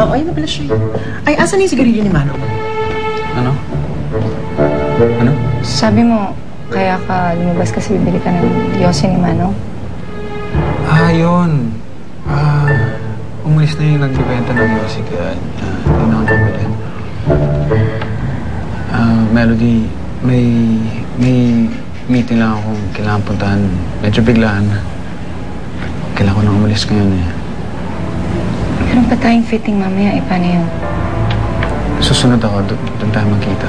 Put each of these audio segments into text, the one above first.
Ay, na pala siya. Ay, asan yung sigarilyo ni Manong? Ano? Ano? Sabi mo, kaya ka lumabas kasi bibili ka ng yosi ni Manong? Yun. Umalis na yung nagbibenta ng yosi kaya hindi na ako nakabili. Melody, may meeting lang akong kailangan puntahan. Medyo biglaan. Kailangan ko nang umalis ngayon eh. Meron pa tayong fitting mamaya. Paano yun? Susunod ako. Doon tayo magkita.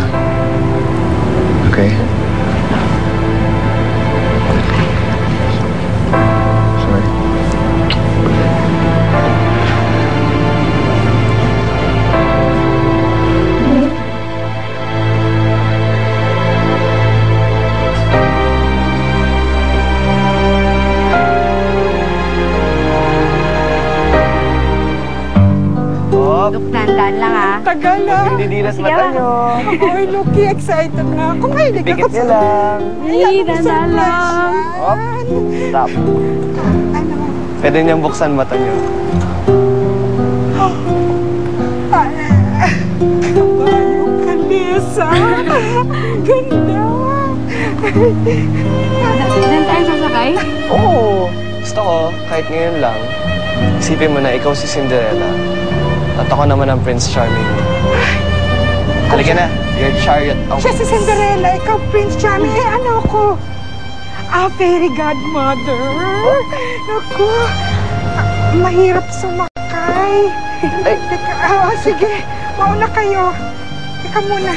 Okay? Sorry. Tandaan lang ha. Tagal na. Didilas mata nyo. Ay, Lucky, excited na ako. Ngayon, Pikit nyo lang. Ay, tandaan lang. Hop. Stop. Ano? Pwede niyang buksan mata nyo. Kabayong kalesa. Ganda. Doon tayo sasakay? Oo. Gusto ko, kahit ngayon lang, isipin mo na ikaw si Cinderella. At ako naman ang Prince Charming. Halika na, your chariot. Siya si Cinderella, ikaw Prince Charming. Eh, ano ako? Fairy godmother. Naku, mahirap sumakay. Ay. Teka, sige, mauna kayo. Teka muna.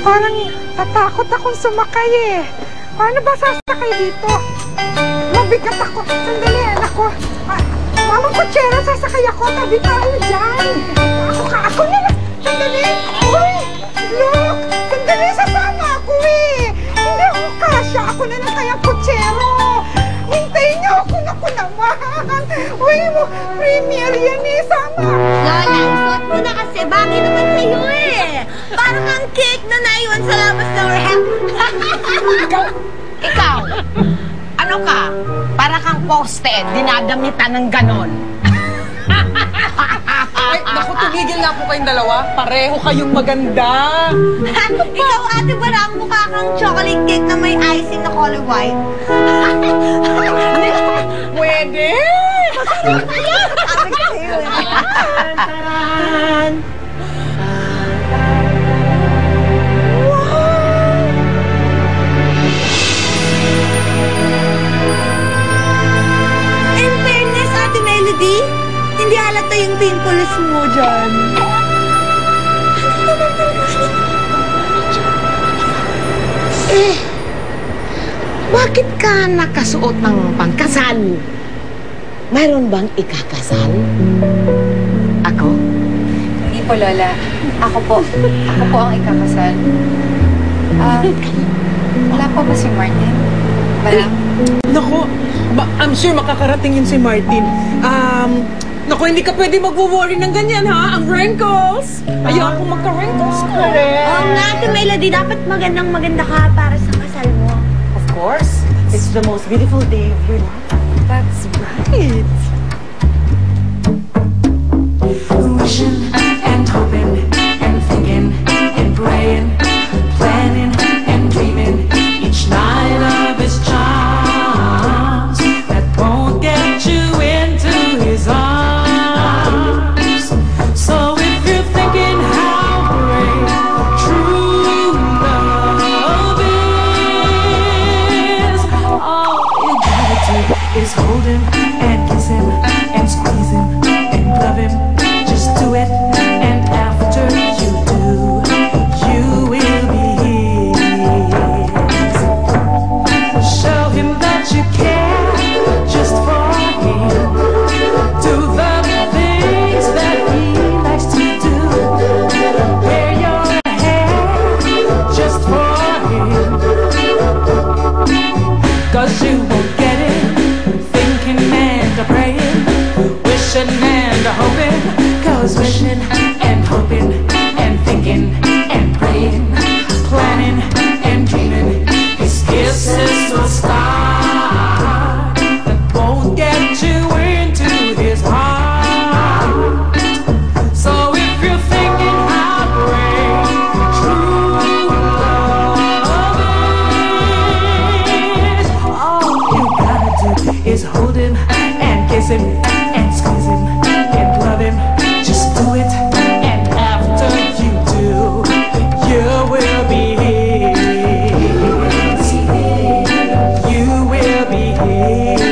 Parang tatakot akong sumakay eh. Paano ba sasakay dito? Mabigat ako. Sandali, ako. Mamang kutsera, sasakay ako. Tabi tayo dyan. Ako na lang. Sandali. Uy, look. Sandali, sasama ako eh. Hindi ako kasya. Ako na lang kayang kutsero. Hintayin niyo ako. Naku naman. Uy, premier yan eh. Sama. Lola, suot mo na kasi. Bagay naman sa'yo eh. Parang ang cake na naiwan sa labas ng ref. Ikaw! Ano ka? Para kang poste, dinadamitan ng ganon. Ay, naku, tumigil nga po kayong dalawa. Pareho kayong maganda. Ikaw, ate, parang mukha kang chocolate cake na may icing na color white. Pwede. In fairness, Ate Melody, hindi halata yung pimples mo dyan. Bakit ka nakasuot ng pangkasal? Mayroon bang ikakasal? Ako? Hindi po, Lola. Ako po ang ikakasal. Wala pa ba si Martin? Wala. Naku, I'm sure makakarating yun si Martin. Naku, hindi ka pwede mag-worry ng ganyan, ha? Ang wrinkles. Ayaw ako magka-wrinkles ko. Oo nga, Ate Melody, dapat magandang-maganda ka para sa kasal mo. Of course. It's the most beautiful day of your life. That's right. Wishing and hoping and thinking and praying, planning and dreaming each night of his charms that won't get you into his arms. So if you're thinking how great true love is, all you gotta do is hold him and kiss him and squeeze him and love him. Just do it, and after you do, you will be his. Show him that you care just for him. Do the things that he likes to do. Wear your hair just for him. 'Cause you won't get it thinking and praying, wishing is hold him and kiss him and squeeze him and love him. Just do it, and after you do, you will be his. You will be his. You will be his.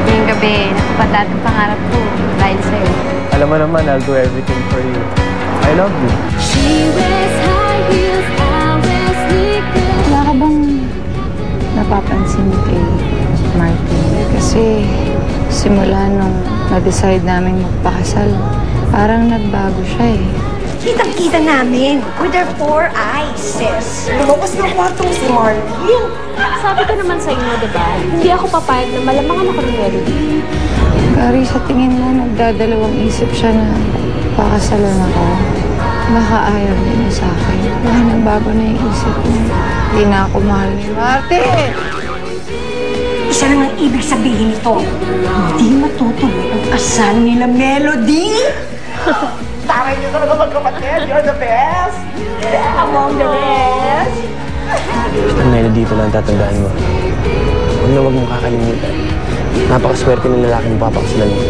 Ngayong gabi, nakapatad ang pangarap ko dahil sa'yo. Alam mo naman, I'll do everything for you. I love you. Wala ka bang napapansin kay Martin? Kasi simula nung na-decide namin magpakasal, parang nagbago siya eh. Kitang-kita namin with our 4 eyes, sis. Lumabas ng kwarto si Martin. Sabi ko naman sa inyo, diba? Hindi ako papayag na malamangan ako ng Melody. Gary, sa tingin mo, nagdadalawang isip siya na pakasalan ako. Baka ayaw niya sa akin. Baka nagbago na yung isip niya. Hindi na ako mahal ni Martin! Isa lang ang ibig sabihin nito. Hindi matutuloy ang kasal nila Melody. Taray niyo talaga magkapatid. You're the best. Among the best. Basta Melody, dito lang tatandaan mo. Huwag na huwag mong kakalimutan. Napakaswerte ng lalaking papakasalan mo.